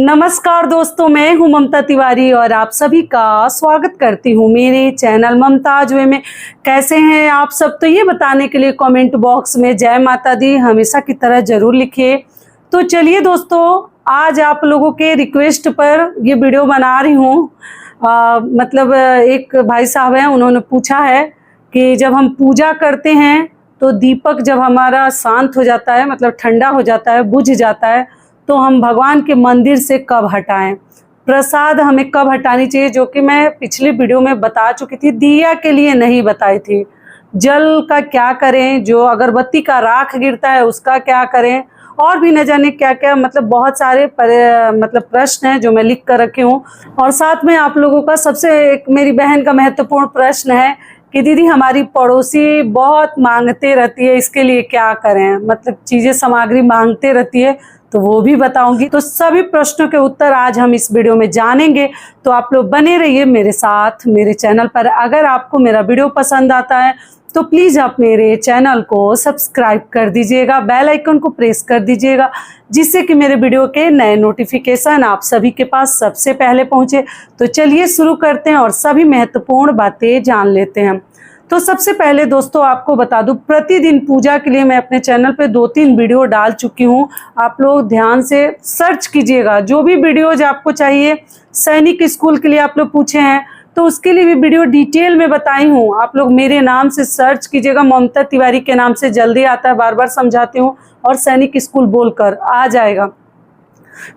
नमस्कार दोस्तों, मैं हूं ममता तिवारी और आप सभी का स्वागत करती हूं मेरे चैनल ममताज वे में। कैसे हैं आप सब? तो ये बताने के लिए कमेंट बॉक्स में जय माता दी हमेशा की तरह जरूर लिखिए। तो चलिए दोस्तों, आज आप लोगों के रिक्वेस्ट पर ये वीडियो बना रही हूँ। मतलब एक भाई साहब हैं, उन्होंने पूछा है कि जब हम पूजा करते हैं तो दीपक जब हमारा शांत हो जाता है, मतलब ठंडा हो जाता है, बुझ जाता है, तो हम भगवान के मंदिर से कब हटाएं? प्रसाद हमें कब हटानी चाहिए, जो कि मैं पिछली वीडियो में बता चुकी थी। दिया के लिए नहीं बताई थी। जल का क्या करें, जो अगरबत्ती का राख गिरता है उसका क्या करें, और भी न जाने क्या क्या, मतलब बहुत सारे प्रश्न हैं जो मैं लिख कर रखी हूँ। और साथ में आप लोगों का सबसे एक मेरी बहन का महत्वपूर्ण प्रश्न है कि दीदी हमारी पड़ोसी बहुत मांगते रहती है, इसके लिए क्या करें? मतलब चीज़ें सामग्री मांगते रहती है, तो वो भी बताऊंगी। तो सभी प्रश्नों के उत्तर आज हम इस वीडियो में जानेंगे, तो आप लोग बने रहिए मेरे साथ मेरे चैनल पर। अगर आपको मेरा वीडियो पसंद आता है तो प्लीज़ आप मेरे चैनल को सब्सक्राइब कर दीजिएगा, बेल आइकन को प्रेस कर दीजिएगा, जिससे कि मेरे वीडियो के नए नोटिफिकेशन आप सभी के पास सबसे पहले पहुंचे। तो चलिए शुरू करते हैं और सभी महत्वपूर्ण बातें जान लेते हैं। तो सबसे पहले दोस्तों आपको बता दूं, प्रतिदिन पूजा के लिए मैं अपने चैनल पे 2-3 वीडियो डाल चुकी हूँ। आप लोग ध्यान से सर्च कीजिएगा, जो भी वीडियोज आपको चाहिए। सैनिक स्कूल के लिए आप लोग पूछे हैं तो उसके लिए भी वीडियो डिटेल में बताई हूँ। आप लोग मेरे नाम से सर्च कीजिएगा, ममता तिवारी के नाम से जल्दी आता है, बार बार समझाती हूँ, और सैनिक स्कूल बोलकर आ जाएगा।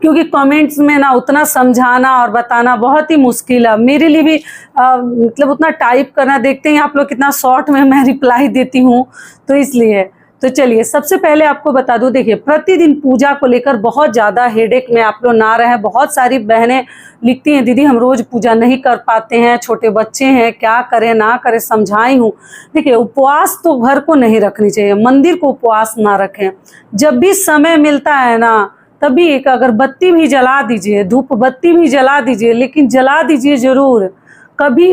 क्योंकि कमेंट्स में ना उतना समझाना और बताना बहुत ही मुश्किल है मेरे लिए भी। मतलब उतना टाइप करना, देखते हैं आप लोग कितना शॉर्ट में मैं रिप्लाई देती हूँ, तो इसलिए। तो चलिए सबसे पहले आपको बता दूं, देखिए प्रतिदिन पूजा को लेकर बहुत ज़्यादा हेडेक में आप लोग ना रहें। बहुत सारी बहनें लिखती हैं, दीदी हम रोज़ पूजा नहीं कर पाते हैं, छोटे बच्चे हैं, क्या करें ना करें, समझाई हूँ। देखिए उपवास तो घर को नहीं रखनी चाहिए, मंदिर को उपवास ना रखें। जब भी समय मिलता है ना, तभी एक अगरबत्ती भी जला दीजिए, धूप बत्ती भी जला दीजिए, लेकिन जला दीजिए ज़रूर। कभी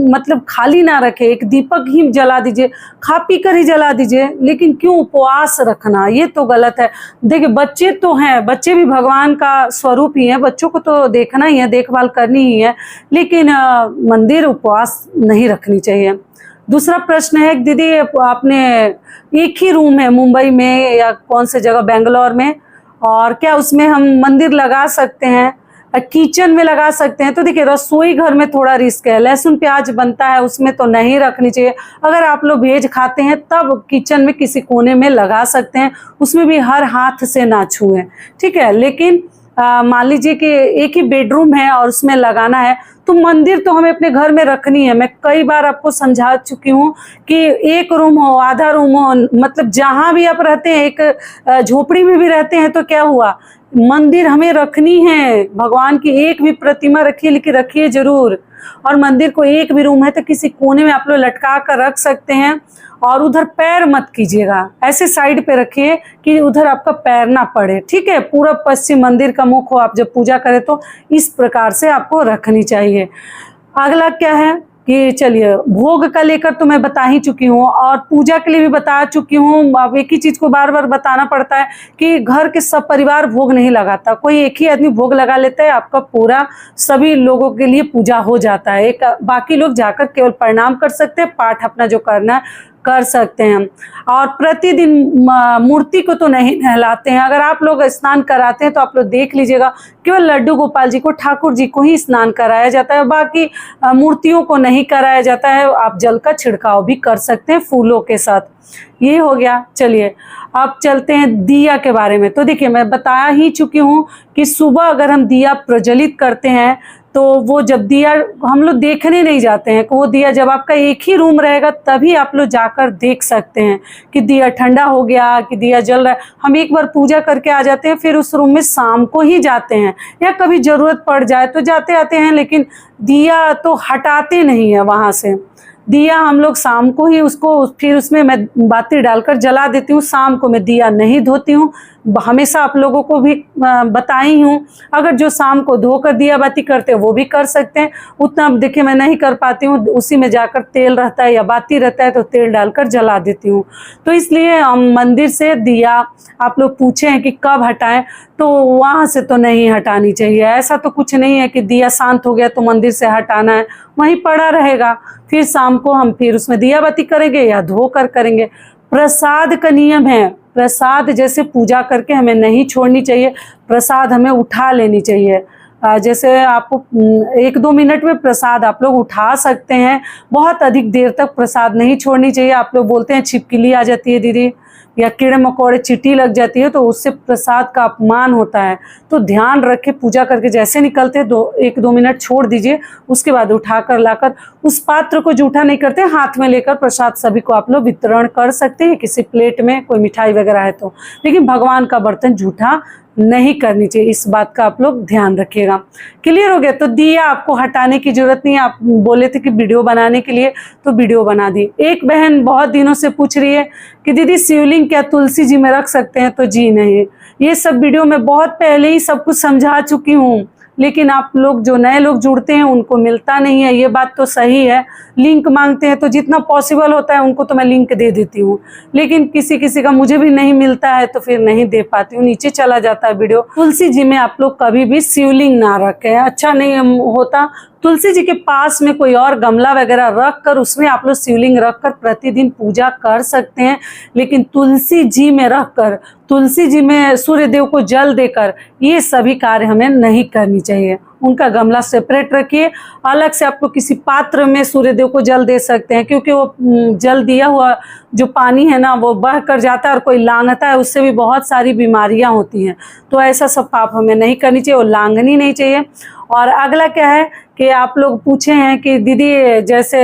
मतलब खाली ना रखे, एक दीपक ही जला दीजिए, खा पी कर ही जला दीजिए, लेकिन क्यों उपवास रखना? ये तो गलत है। देखिए बच्चे तो हैं, बच्चे भी भगवान का स्वरूप ही है, बच्चों को तो देखना ही है, देखभाल करनी ही है, लेकिन मंदिर उपवास नहीं रखनी चाहिए। दूसरा प्रश्न है, दीदी आपने एक ही रूम है मुंबई में या कौन से जगह, बेंगलोर में, और क्या उसमें हम मंदिर लगा सकते हैं? किचन में लगा सकते हैं? तो देखिए रसोई घर में थोड़ा रिस्क है, लहसुन प्याज बनता है उसमें तो नहीं रखनी चाहिए। अगर आप लोग वेज खाते हैं तब किचन में किसी कोने में लगा सकते हैं, उसमें भी हर हाथ से ना छुएं, ठीक है। लेकिन मान लीजिए कि एक ही बेडरूम है और उसमें लगाना है, तो मंदिर तो हमें अपने घर में रखनी है। मैं कई बार आपको समझा चुकी हूँ कि एक रूम हो, आधा रूम हो, मतलब जहाँ भी आप रहते हैं, एक झोपड़ी में भी रहते हैं, तो क्या हुआ, मंदिर हमें रखनी है। भगवान की एक भी प्रतिमा रखिए, लेकिन रखिए जरूर। और मंदिर को एक भी रूम है तो किसी कोने में आप लोग लटका कर रख सकते हैं, और उधर पैर मत कीजिएगा, ऐसे साइड पे रखिए कि उधर आपका पैर ना पड़े, ठीक है। पूरब पश्चिम मंदिर का मुख हो, आप जब पूजा करें तो इस प्रकार से आपको रखनी चाहिए। अगला क्या है कि चलिए भोग का लेकर तो मैं बता ही चुकी हूँ, और पूजा के लिए भी बता चुकी हूँ। अब एक ही चीज़ को बार बार बताना पड़ता है कि घर के सब परिवार भोग नहीं लगाता, कोई एक ही आदमी भोग लगा लेता है, आपका पूरा सभी लोगों के लिए पूजा हो जाता है। एक बाकी लोग जाकर केवल प्रणाम कर सकते हैं, पाठ अपना जो करना है कर सकते हैं। और प्रतिदिन मूर्ति को तो नहीं नहलाते हैं। अगर आप लोग स्नान कराते हैं तो आप लोग देख लीजिएगा, केवल लड्डू गोपाल जी को, ठाकुर जी को ही स्नान कराया जाता है, बाकी मूर्तियों को नहीं कराया जाता है। आप जल का छिड़काव भी कर सकते हैं फूलों के साथ। ये हो गया। चलिए अब चलते हैं दिया के बारे में। तो देखिए मैं बता ही चुकी हूँ कि सुबह अगर हम दिया प्रज्वलित करते हैं तो वो जब दिया हम लोग देखने नहीं जाते हैं, वो दिया जब आपका एक ही रूम रहेगा तभी आप लोग जाकर देख सकते हैं कि दिया ठंडा हो गया, कि दिया जल रहा है। हम एक बार पूजा करके आ जाते हैं, फिर उस रूम में शाम को ही जाते हैं, या कभी ज़रूरत पड़ जाए तो जाते आते हैं, लेकिन दिया तो हटाते नहीं है वहाँ से। दिया हम लोग शाम को ही उसको फिर उसमें मैं बाती डालकर जला देती हूँ। शाम को मैं दिया नहीं धोती हूँ, हमेशा आप लोगों को भी बताई हूँ। अगर जो शाम को धोकर दिया बाती करते हैं वो भी कर सकते हैं। उतना देखिए मैं नहीं कर पाती हूँ, उसी में जाकर तेल रहता है या बाती रहता है तो तेल डालकर जला देती हूँ। तो इसलिए मंदिर से दिया आप लोग पूछे हैं कि कब हटाएं, तो वहाँ से तो नहीं हटानी चाहिए। ऐसा तो कुछ नहीं है कि दिया शांत हो गया तो मंदिर से हटाना है, वहीं पड़ा रहेगा। फिर शाम को हम फिर उसमें दिया बाती करेंगे या धोकर करेंगे। प्रसाद का नियम है, प्रसाद जैसे पूजा करके हमें नहीं छोड़नी चाहिए, प्रसाद हमें उठा लेनी चाहिए। जैसे आपको 1-2 मिनट में प्रसाद आप लोग उठा सकते हैं, बहुत अधिक देर तक प्रसाद नहीं छोड़नी चाहिए। आप लोग बोलते हैं छिपकली आ जाती है दीदी या कीड़े मकोड़े चींटी लग जाती है तो उससे प्रसाद का अपमान होता है। तो ध्यान रखें, पूजा करके जैसे निकलते 1-2 मिनट छोड़ दीजिए, उसके बाद उठाकर लाकर उस पात्र को जूठा नहीं करते, हाथ में लेकर प्रसाद सभी को आप लोग वितरण कर सकते हैं। किसी प्लेट में कोई मिठाई वगैरह है तो, लेकिन भगवान का बर्तन जूठा नहीं करनी चाहिए, इस बात का आप लोग ध्यान रखिएगा। क्लियर हो गया? तो दिया आपको हटाने की जरूरत नहीं है। आप बोले थे कि वीडियो बनाने के लिए, तो वीडियो बना दी। एक बहन बहुत दिनों से पूछ रही है कि दीदी शिवलिंग क्या तुलसी जी में रख सकते हैं? तो जी नहीं, ये सब वीडियो में बहुत पहले ही सब कुछ समझा चुकी हूँ, लेकिन आप लोग जो नए लोग जुड़ते हैं उनको मिलता नहीं है। ये बात तो सही है, लिंक मांगते हैं तो जितना पॉसिबल होता है उनको तो मैं लिंक दे देती हूँ, लेकिन किसी किसी का मुझे भी नहीं मिलता है तो फिर नहीं दे पाती हूँ, नीचे चला जाता है वीडियो। तुलसी जी में आप लोग कभी भी शिवलिंग ना रखें, अच्छा नहीं होता। तुलसी जी के पास में कोई और गमला वगैरह रख कर उसमें आप लोग शिवलिंग रख कर प्रतिदिन पूजा कर सकते हैं, लेकिन तुलसी जी में रख कर, तुलसी जी में सूर्य देव को जल देकर ये सभी कार्य हमें नहीं करनी चाहिए। उनका गमला सेपरेट रखिए, अलग से आपको किसी पात्र में सूर्य देव को जल दे सकते हैं, क्योंकि वो जल दिया हुआ जो पानी है ना वो बह कर जाता है और कोई लांघता है, उससे भी बहुत सारी बीमारियां होती हैं। तो ऐसा सब पाप हमें नहीं करनी चाहिए और लांघनी नहीं चाहिए। और अगला क्या है कि आप लोग पूछे हैं कि दीदी जैसे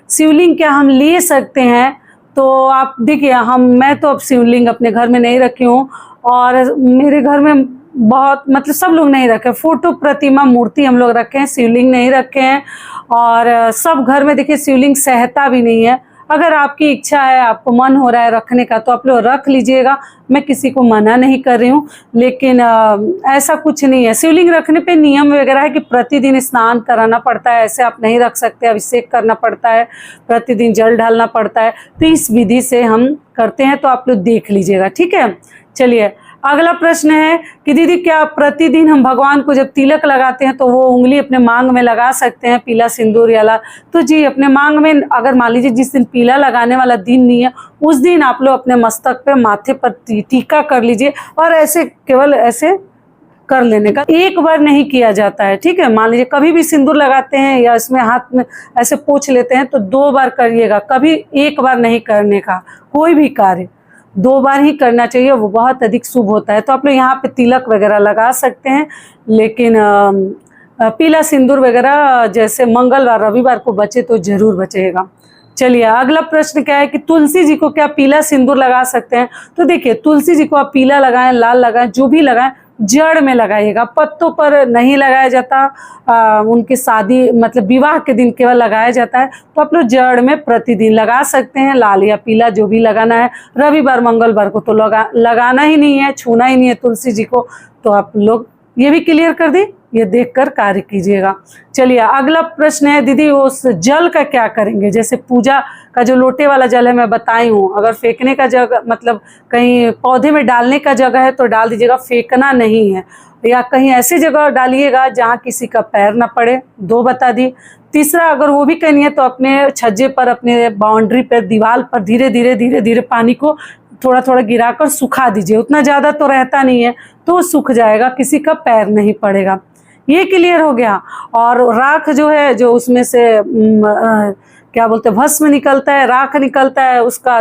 शिवलिंग क्या हम ले सकते हैं? तो आप देखिए, मैं तो अब शिवलिंग अपने घर में नहीं रखी हूँ, और मेरे घर में बहुत मतलब सब लोग नहीं रखे, फोटो प्रतिमा मूर्ति हम लोग रखे हैं, शिवलिंग नहीं रखे हैं। और सब घर में देखिए शिवलिंग सहता भी नहीं है। अगर आपकी इच्छा है, आपको मन हो रहा है रखने का तो आप लोग रख लीजिएगा, मैं किसी को मना नहीं कर रही हूँ, लेकिन ऐसा कुछ नहीं है। शिवलिंग रखने पे नियम वगैरह है कि प्रतिदिन स्नान कराना पड़ता है, ऐसे आप नहीं रख सकते, अभिषेक करना पड़ता है, प्रतिदिन जल डालना पड़ता है। तो इस विधि से हम करते हैं, तो आप लोग देख लीजिएगा, ठीक है। चलिए अगला प्रश्न है कि दीदी क्या प्रतिदिन हम भगवान को जब तिलक लगाते हैं तो वो उंगली अपने मांग में लगा सकते हैं, पीला सिंदूर या लाल? तो जी, अपने मांग में, अगर मान लीजिए जिस दिन पीला लगाने वाला दिन नहीं है उस दिन आप लोग अपने मस्तक पे, माथे पर टीका कर लीजिए, और ऐसे केवल ऐसे कर लेने का, एक बार नहीं किया जाता है, ठीक है। मान लीजिए कभी भी सिंदूर लगाते हैं या इसमें हाथ में ऐसे पोंछ लेते हैं तो 2 बार करिएगा, कभी एक बार नहीं करने का। कोई भी कार्य 2 बार ही करना चाहिए, वो बहुत अधिक शुभ होता है। तो आप लोग यहाँ पे तिलक वगैरह लगा सकते हैं, लेकिन पीला सिंदूर वगैरह जैसे मंगलवार रविवार को बचे तो जरूर बचेगा। चलिए अगला प्रश्न क्या है कि तुलसी जी को क्या पीला सिंदूर लगा सकते हैं? तो देखिए, तुलसी जी को आप पीला लगाएं, लाल लगाएं, जो भी लगाएं, जड़ में लगाइएगा, पत्तों पर नहीं लगाया जाता। उनकी शादी मतलब विवाह के दिन केवल लगाया जाता है। तो आप लोग जड़ में प्रतिदिन लगा सकते हैं, लाल या पीला जो भी लगाना है। रविवार मंगलवार को तो लगाना ही नहीं है, छूना ही नहीं है तुलसी जी को। तो आप लोग ये भी क्लियर कर दी, ये देखकर कार्य कीजिएगा। चलिए अगला प्रश्न है, दीदी उस जल का क्या करेंगे? जैसे पूजा का जो लोटे वाला जल है मैं बताई हूँ, अगर फेंकने का जगह मतलब कहीं पौधे में डालने का जगह है तो डाल दीजिएगा, फेंकना नहीं है। या कहीं ऐसी जगह डालिएगा जहाँ किसी का पैर ना पड़े, 2 बता दी। तीसरा, अगर वो भी करनी है तो अपने छज्जे पर, अपने बाउंड्री पर, दीवार पर धीरे धीरे पानी को थोड़ा थोड़ा गिराकर सुखा दीजिए, उतना ज़्यादा तो रहता नहीं है, तो सूख जाएगा, किसी का पैर नहीं पड़ेगा। ये क्लियर हो गया। और राख जो है, जो उसमें से क्या बोलते हैं, भस्म निकलता है, राख निकलता है उसका,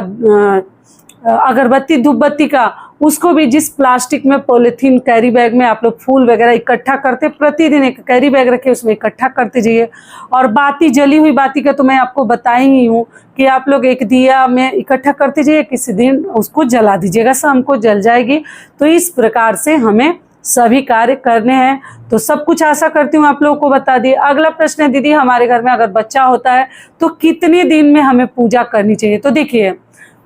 अगरबत्ती धूपबत्ती का, उसको भी जिस प्लास्टिक में, पॉलीथीन कैरी बैग में आप लोग फूल वगैरह इकट्ठा करते, प्रतिदिन एक कैरी बैग रखे उसमें इकट्ठा करते जाइए। और बाती, जली हुई बाती का तो मैं आपको बताई ही हूँ कि आप लोग एक दिया में इकट्ठा करते जाइए, किसी दिन उसको जला दीजिएगा, शाम को जल जाएगी। तो इस प्रकार से हमें सभी कार्य करने हैं। तो सब कुछ आशा करती हूँ आप लोगों को बता दिए। अगला प्रश्न है, दीदी हमारे घर में अगर बच्चा होता है तो कितने दिन में हमें पूजा करनी चाहिए? तो देखिए,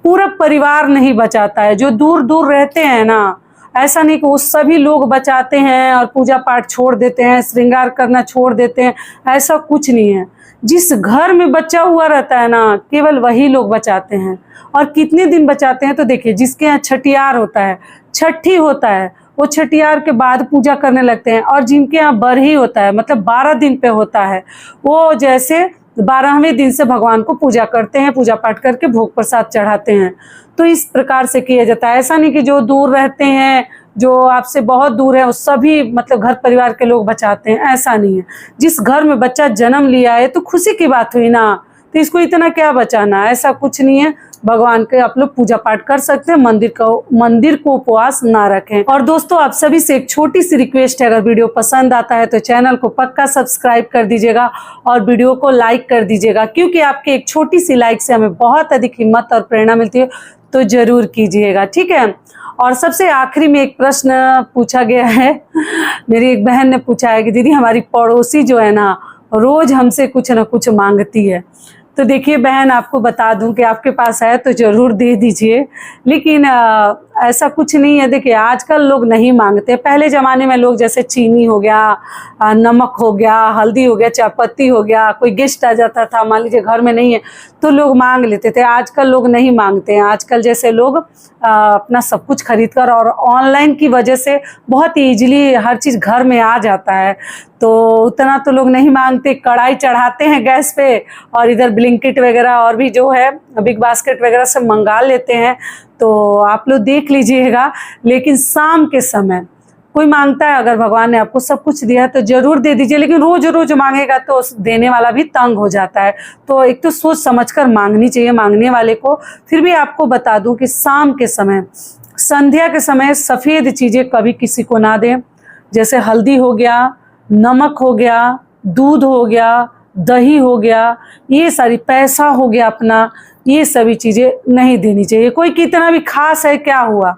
पूरा परिवार नहीं बचाता है, जो दूर दूर रहते हैं ना, ऐसा नहीं कि वो सभी लोग बचाते हैं और पूजा पाठ छोड़ देते हैं, श्रृंगार करना छोड़ देते हैं, ऐसा कुछ नहीं है। जिस घर में बचा हुआ रहता है ना, केवल वही लोग बचाते हैं। और कितने दिन बचाते हैं तो देखिए, जिसके यहाँ छठियार होता है, छठी होता है, वो छठियार के बाद पूजा करने लगते हैं। और जिनके यहाँ बरही होता है, मतलब 12 दिन पे होता है, वो जैसे 12वें दिन से भगवान को पूजा करते हैं, पूजा पाठ करके भोग प्रसाद चढ़ाते हैं। तो इस प्रकार से किया जाता है। ऐसा नहीं कि जो दूर रहते हैं, जो आपसे बहुत दूर है, वो सभी मतलब घर परिवार के लोग बचाते हैं, ऐसा नहीं है। जिस घर में बच्चा जन्म लिया है तो खुशी की बात हुई ना, तो इसको इतना क्या बचाना, ऐसा कुछ नहीं है। भगवान के आप लोग पूजा पाठ कर सकते हैं, मंदिर को उपवास ना रखें। और दोस्तों, आप सभी से एक छोटी सी रिक्वेस्ट है, अगर वीडियो पसंद आता है तो चैनल को पक्का सब्सक्राइब कर दीजिएगा और वीडियो को लाइक कर दीजिएगा, क्योंकि आपकी एक छोटी सी लाइक से हमें बहुत अधिक हिम्मत और प्रेरणा मिलती है। तो जरूर कीजिएगा, ठीक है। और सबसे आखिरी में एक प्रश्न पूछा गया है, मेरी एक बहन ने पूछा है कि दीदी, हमारी पड़ोसी जो है ना, रोज हमसे कुछ ना कुछ मांगती है। तो देखिए बहन, आपको बता दूं कि आपके पास है तो जरूर दे दीजिए, लेकिन ऐसा कुछ नहीं है। देखिए, आजकल लोग नहीं मांगते। पहले ज़माने में लोग जैसे चीनी हो गया, नमक हो गया, हल्दी हो गया, चायपत्ती हो गया, कोई गेस्ट आ जाता था, मान लीजिए घर में नहीं है, तो लोग मांग लेते थे। आजकल लोग नहीं मांगते हैं। आजकल जैसे लोग अपना सब कुछ खरीद कर, और ऑनलाइन की वजह से बहुत ईजिली हर चीज़ घर में आ जाता है, तो उतना तो लोग नहीं मांगते। कढ़ाई चढ़ाते हैं गैस पे और इधर ब्लिंकिट वगैरह और भी जो है बिग बास्केट वगैरह से मंगा लेते हैं। तो आप लोग देख लीजिएगा। लेकिन शाम के समय कोई मांगता है, अगर भगवान ने आपको सब कुछ दिया तो जरूर दे दीजिए, लेकिन रोज रोज मांगेगा तो देने वाला भी तंग हो जाता है। तो एक तो सोच समझकर मांगनी चाहिए मांगने वाले को। फिर भी आपको बता दूं कि शाम के समय, संध्या के समय सफ़ेद चीज़ें कभी किसी को ना दें। जैसे हल्दी हो गया, नमक हो गया, दूध हो गया, दही हो गया, ये सारी, पैसा हो गया अपना, ये सभी चीज़ें नहीं देनी चाहिए। कोई कितना भी खास है, क्या हुआ,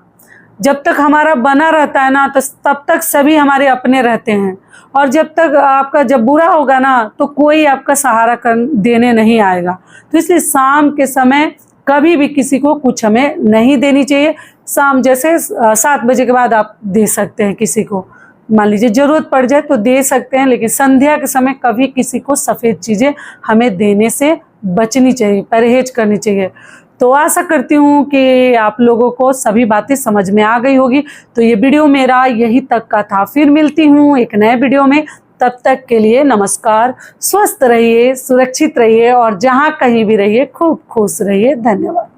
जब तक हमारा बना रहता है ना, तो तब तक सभी हमारे अपने रहते हैं। और जब तक आपका जब बुरा होगा ना, तो कोई आपका सहारा देने नहीं आएगा। तो इसलिए शाम के समय कभी भी किसी को कुछ हमें नहीं देनी चाहिए। शाम जैसे 7 बजे के बाद आप दे सकते हैं किसी को, मान लीजिए ज़रूरत पड़ जाए तो दे सकते हैं, लेकिन संध्या के समय कभी किसी को सफ़ेद चीज़ें हमें देने से बचनी चाहिए, परहेज करनी चाहिए। तो आशा करती हूँ कि आप लोगों को सभी बातें समझ में आ गई होगी। तो ये वीडियो मेरा यही तक का था। फिर मिलती हूँ एक नए वीडियो में। तब तक के लिए नमस्कार। स्वस्थ रहिए, सुरक्षित रहिए और जहाँ कहीं भी रहिए खूब खुश रहिए। धन्यवाद।